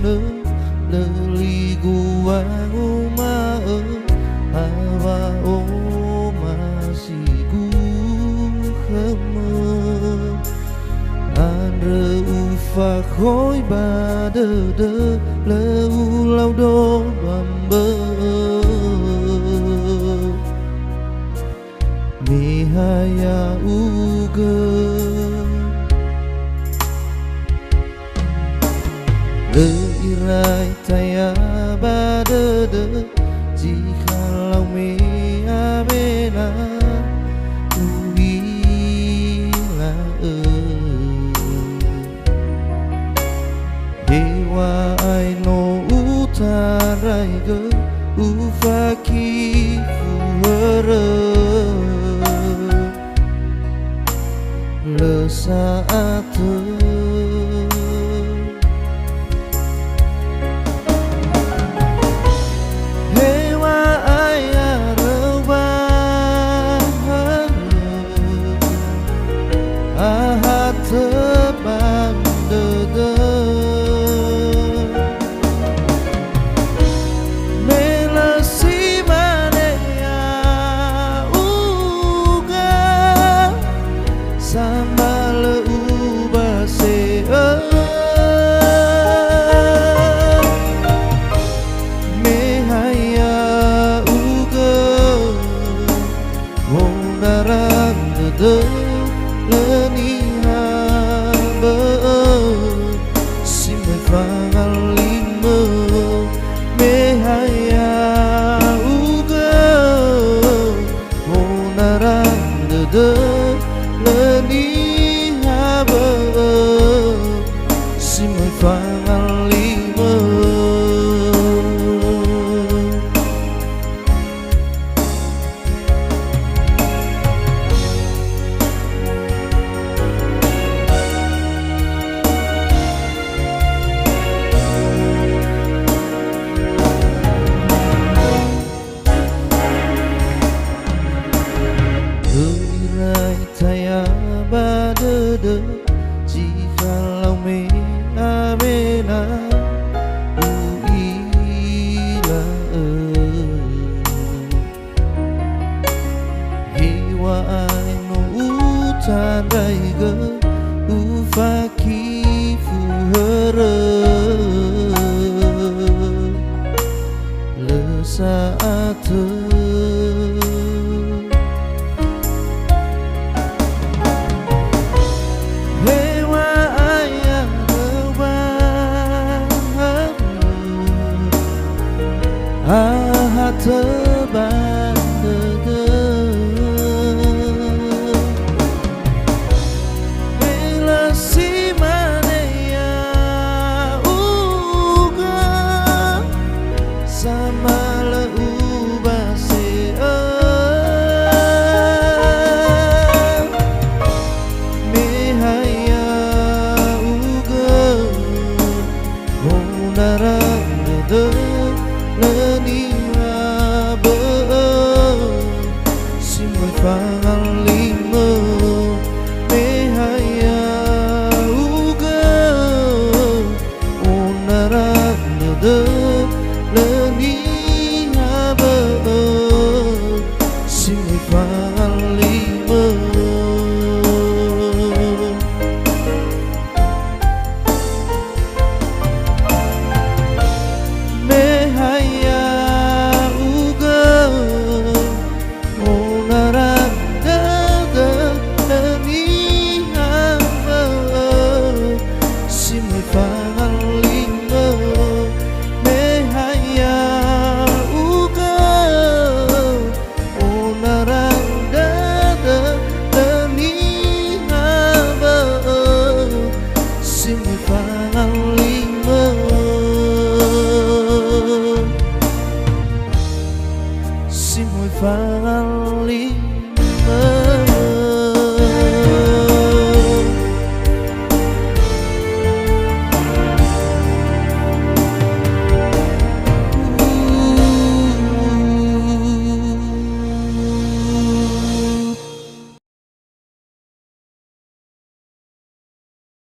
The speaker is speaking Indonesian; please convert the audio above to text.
nơ lơ li gua uma awa o masih gu khama andre ufa khoi ba de le ulau do bamba mihaya uga irai taya badede jikalau me abena uila dewa aino utarai ge ufaki fuere le saat terbang dede melasi manea uga sambal ubase mehaya uga wonarang dede leni fangalimo mehaya uga onarang dede leni haba simai fangalimo badede jikalau me abena uila hewa aino utandai ge ufaki fuhere le saat terbang dede melasi manea uga sama le ubase mehaya uga onarang dede leni fangalimo mehaya uga onarang dede leni haba simai fangalimo mehaya uga onarang dede leni haba simai fangalimo mehaya uga onarang dede leni haba simai fangalimo simai fangalimo